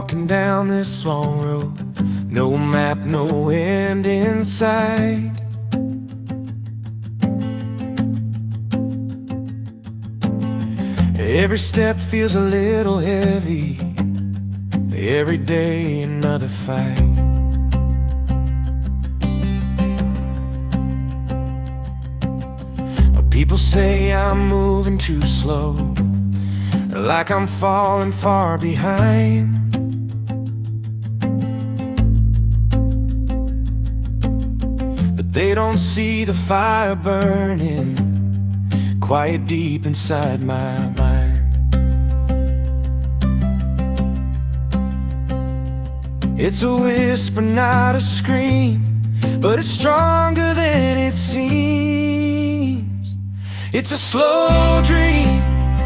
walking down this long road, no map, no end in sight. Every step feels a little heavy, every day another fight. People say I'm moving too slow, like I'm falling far behind. But they don't see the fire burning quiet deep inside my mind. It's a whisper, not a scream, but it's stronger than it seems. It's a slow dream,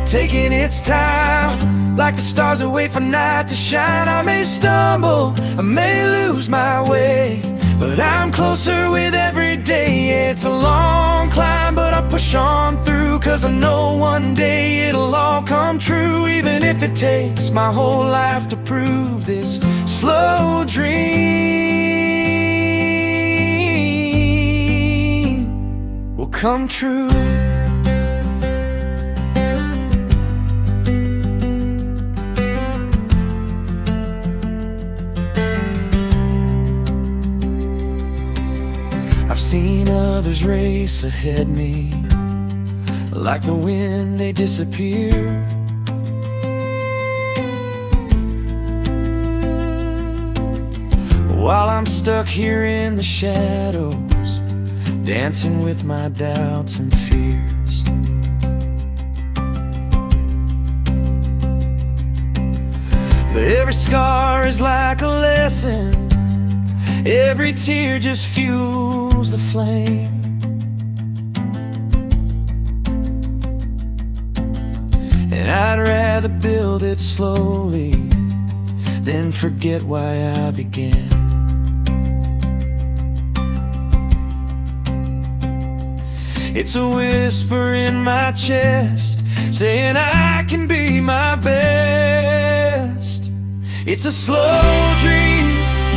taking its time, like the stars that wait for night to shine. I may stumble, I may lose my way, but I'm closer with every day. It's a long climb, but I push on through, 'cause I know one day it'll all come true. Even if it takes my whole life to prove this slow dream will come true. I've seen others race ahead me, like the wind they disappear. While I'm stuck here in the shadows, dancing with my doubts and fears. But every scar is like a lesson, every tear just fuels the flame. And I'd rather build it slowly than forget why I began. It's a whisper in my chest, saying I can be my best. It's a slow dream,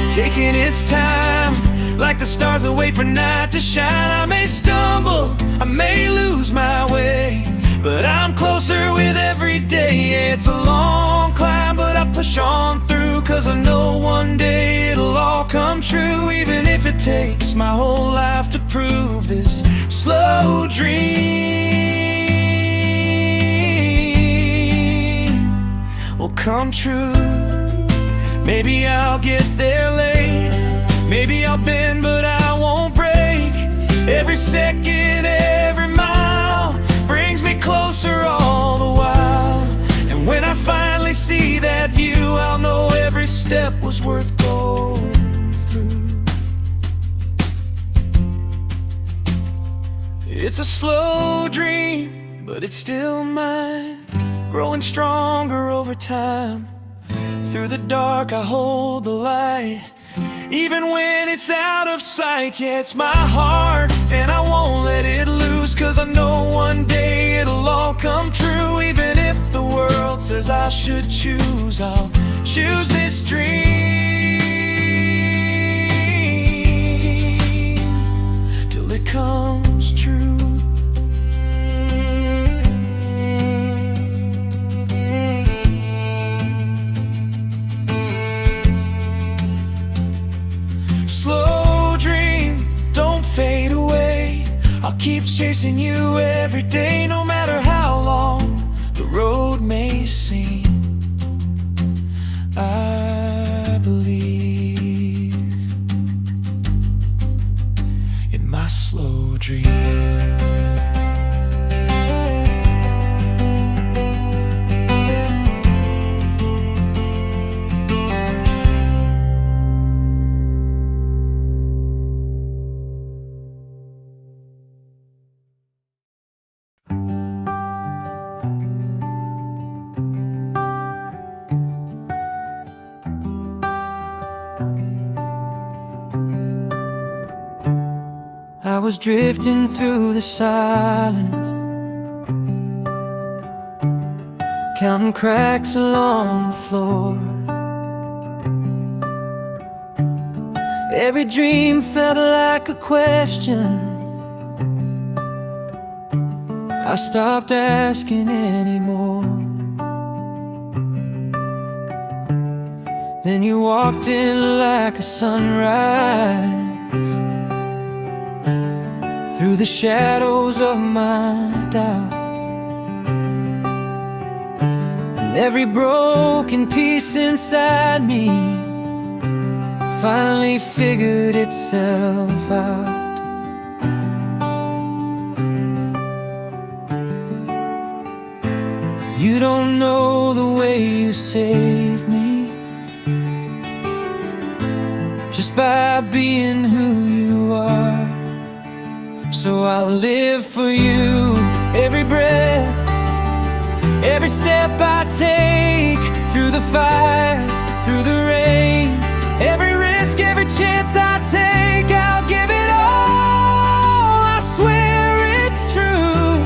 taking its time, like the stars that wait for night to shine. I may stumble, I may lose my way, but I'm closer with every day. It's a long climb, but I push on through, 'cause I know one day it'll all come true. Even if it takes my whole life to prove this slow dream will come true. Maybe I'll get there late, maybe I'll bend but I won't break. Every second, every mile brings me closer all the while. And when I finally see that view, I'll know every step was worth going through. It's a slow dream, but it's still mine, growing stronger over time. Through the dark I hold the light, even when it's out of sight. Yeah, it's my heart, and I won't let it loose, 'cause I know one day it'll all come true. Even if the world says I should choose, I'll choose this dream till it comes true. Slow dream, don't fade away. I'll keep chasing you every day, no matter how long the road may seem. I believe in my slow dream. I was drifting through the silence, counting cracks along the floor. every dream felt like a question. I stopped asking anymore. Then you walked in like a sunrise through the shadows of my doubt. And every broken piece inside me finally figured itself out. You don't know the way you saved me, just by being who you are. So I'll live for you. Every breath, every step I take, through the fire, through the rain, every risk, every chance I take, I'll give it all. I swear it's true.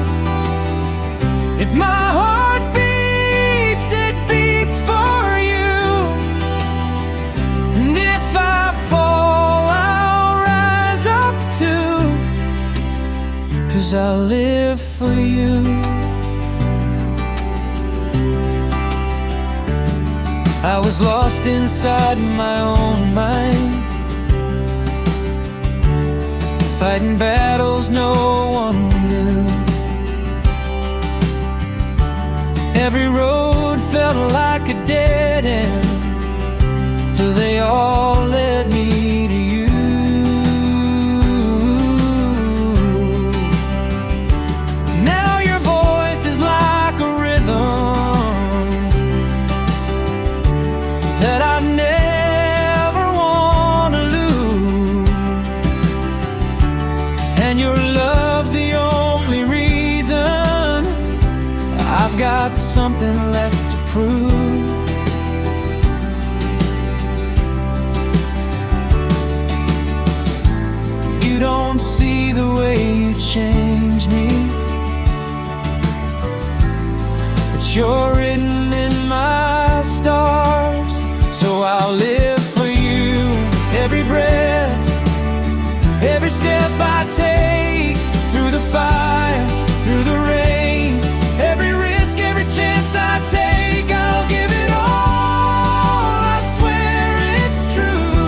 If my heart beats, it beats for you. And if I fall, I'll rise up too, 'cause I live for you. I was lost inside my own mind, fighting battles no one knew. Every road felt like a dead end, till they all led me to you. Now your voice is like a rhythm that I never want to lose, and your love's the only reason I've got something left to prove. You don't see the way you change me, but you're written in my stars. So I'll live for you. Every breath, every step I take, through the fire, through the rain, every risk, every chance I take, I'll give it all. I swear it's true.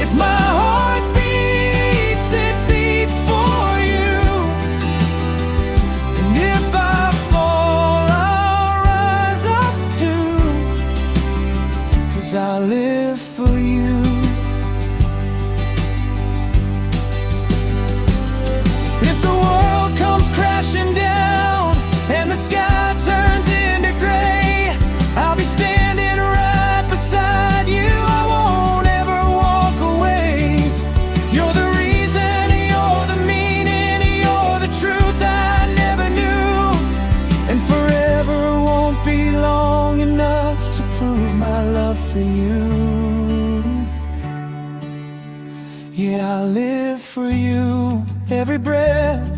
If my heart beats, it beats for you. And if I fall, I'll rise up too, 'cause I live for you. If the world comes crashing down and the sky turns into gray, I'll be standing right beside you. I won't ever walk away. You're the reason, you're the meaning, you're the truth I never knew. And forever won't be long enough to prove my love for you. Yeah, I live for you. Every breath,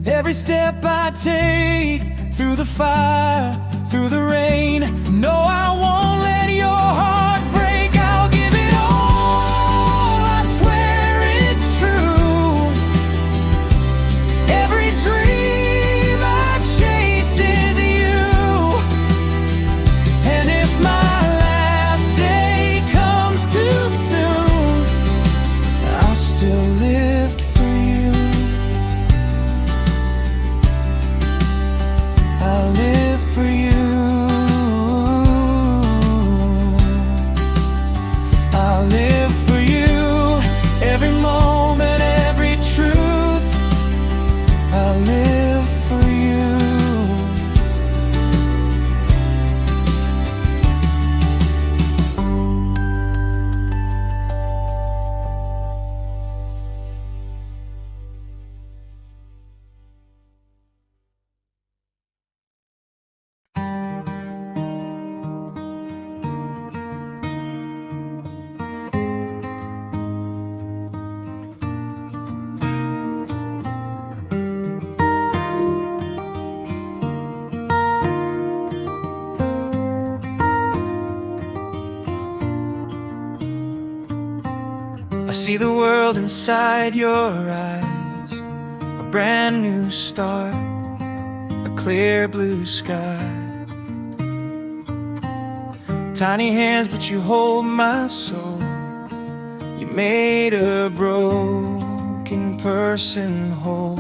every step I take, through the fire, through the rain, no, I won't let your heart break. I'll give it all. I swear it's true. Every dream I chase is you. And if my last day comes too soon, I'll still live for you. I'll live for you. I'll live for you. Every moment, every truth, I'll live for you. see the world inside your eyes, a brand new start, a clear blue sky. Tiny hands, but you hold my soul. You made a broken person whole.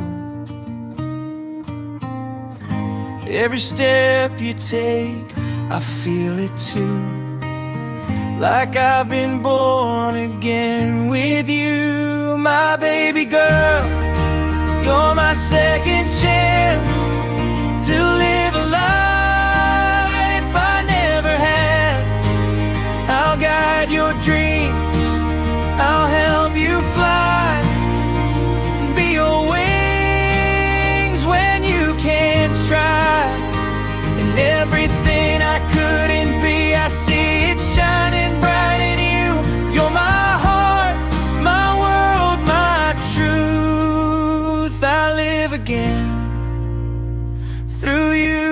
Every step you take, I feel it too, like I've been born again with you. My baby girl, you're my second chance to live a life I never had. I'll guide your dreams, I'll help you fly, be your wings when you can't try. And everything I couldn't be, I see it shining bright in you. You're my heart, my world, my truth. I live again through you.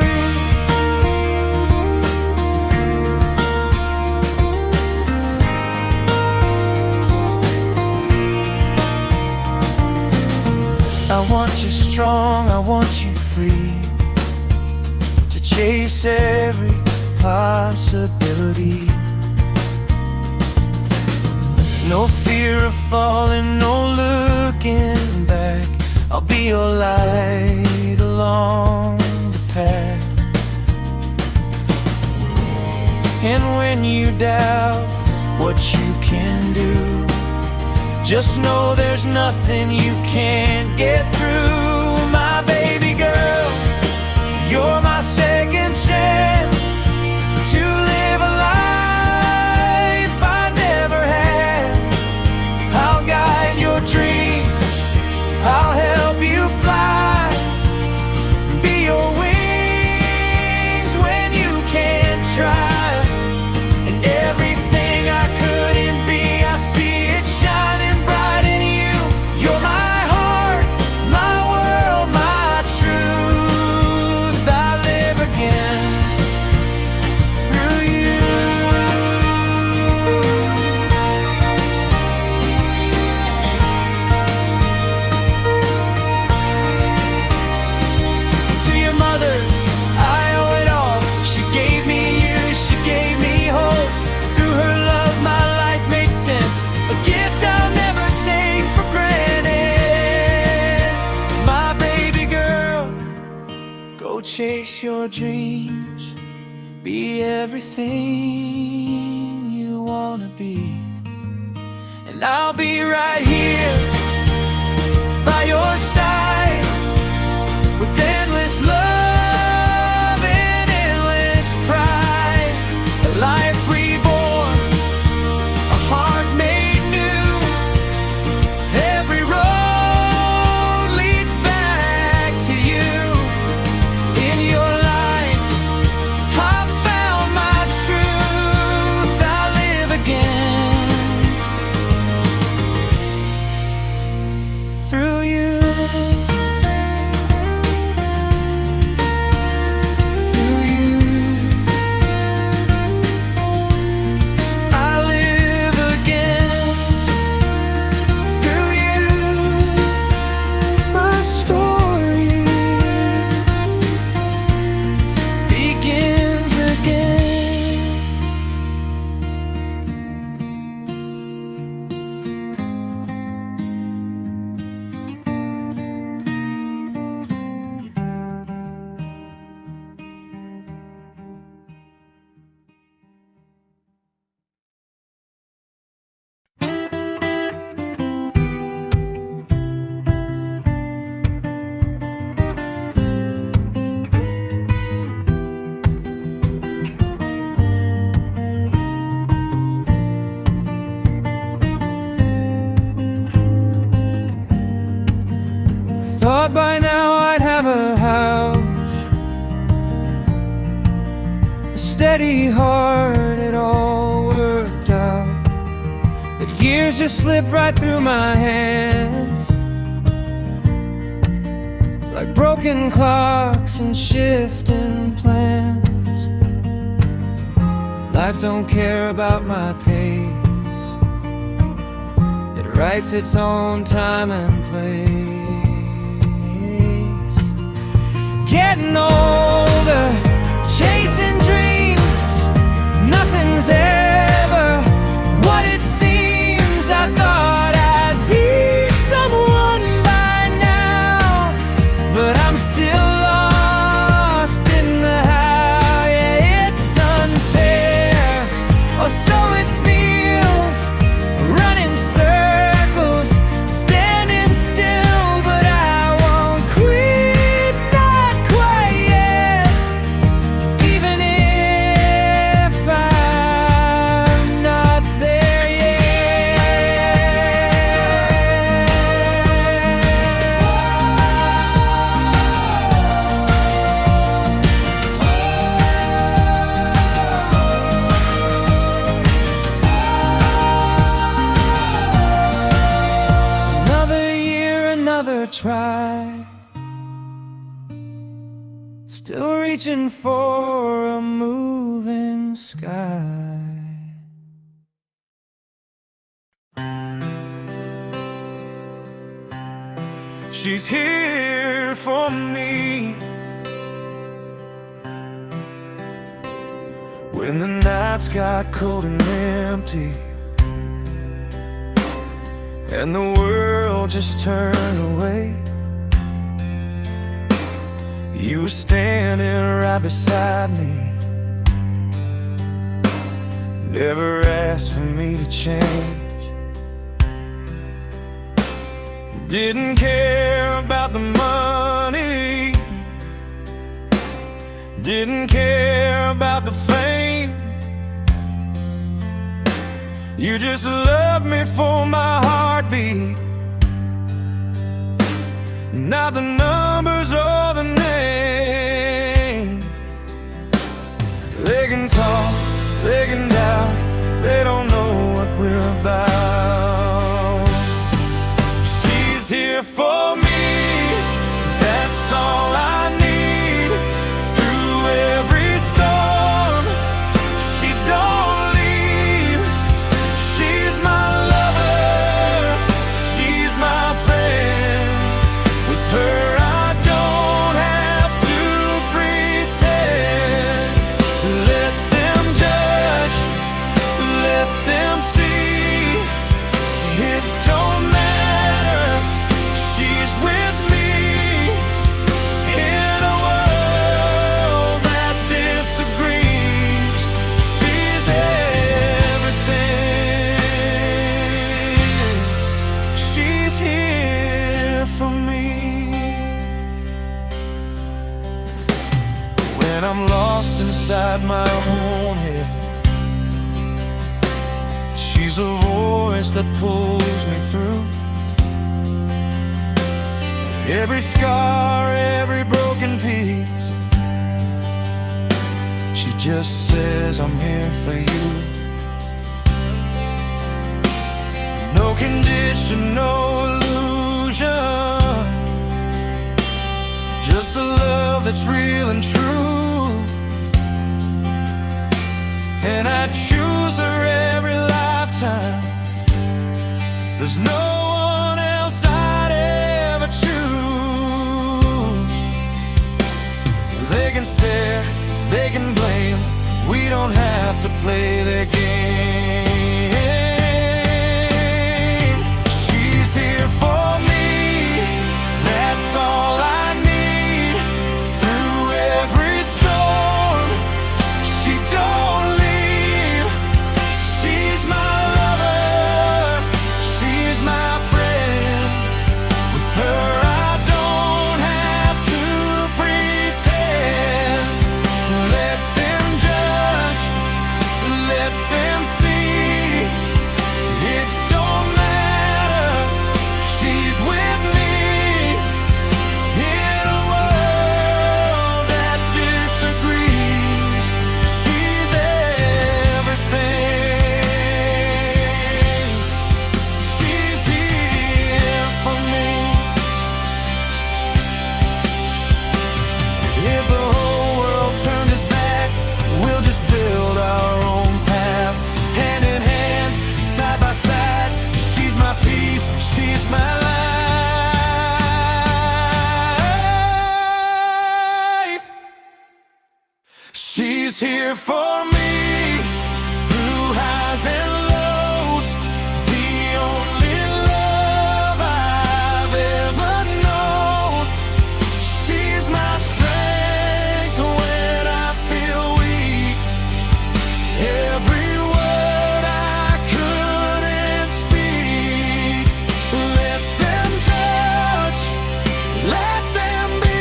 I want you strong, I want you free, to chase every possibility. No fear of falling, no looking back. I'll be your light along the path. And when you doubt what you can do, just know there's nothing you can't get through. My baby girl, you're my second chance to live a life I never had. I'll guide your dreams, I'll help you fly, be your wings when you can't try. And everything I couldn't be, I see it shining bright in you. You're my heart, my world, my truth. I live again through you. To your mother, I owe it all. She gave me you, she gave me hope. Through her love, my life made sense, a gift I'll never take for granted. My baby girl, go chase your dreams, be everything you wanna be. And I'll be right here by your side, with endless love and endless pride. A life reborn, a heart made new. Every road leads back to you. In your light, I found my truth. I live again through you. Through you, I live again. Through you, my story begins again. Thought by now I'd have a house, a steady heart, it all worked out. But years just slipped right through my hands, like broken clocks and shifting plans. Life don't care about my pace, it writes its own time and place. Getting older, chasing dreams, nothing's ever what it seems. I thought I'd be someone by now, but I'm still lost in the how. Yeah, it's unfair, or so it feels, running circles, standing still, but I won't quit, not quite yet, even if I'm not there try, still reaching for a moving sky. She's here for me when the nights got cold and empty, and the world just turned away. You were standing right beside me, never asked for me to change. Didn't care about the money, didn't care about the fame. You just loved me for my heartbeat, not the numbers or the name. They can talk, they can doubt, they don't know what we're about. She's here for me, that's all I need. Through every storm, she don't leave. She's my lover, she's my friend. With her I don't have to pretend. Let them judge, let them see, it don't matter. She's with me in a world that disagrees. She's everything. She's here for me when I'm lost inside my own head. She's a voice that pulls me through. Every scar, every broken piece, she just says I'm here for you. No condition, no illusion, just a love that's real and true. And I'd choose her every lifetime. There's no one else I'd ever choose. They can stare, they can blame, we don't have to play their game. She's here for me, that's all I need. Through every storm, she don't leave. She's my lover, she's my friend. With her I don't have to pretend. Let them judge, let them She's here for me through highs and lows, the only love I've ever known. She's my strength when I feel weak. Every word I couldn't speak. Let them judge, let them be.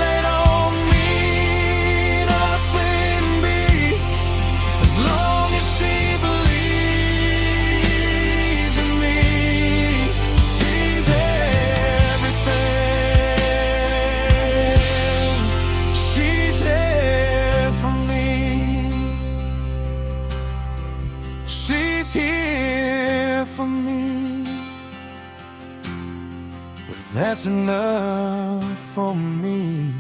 They don't mean nothing me, as long as she believes in me. She's everything. She's here for me. She's here for me. That's enough for me.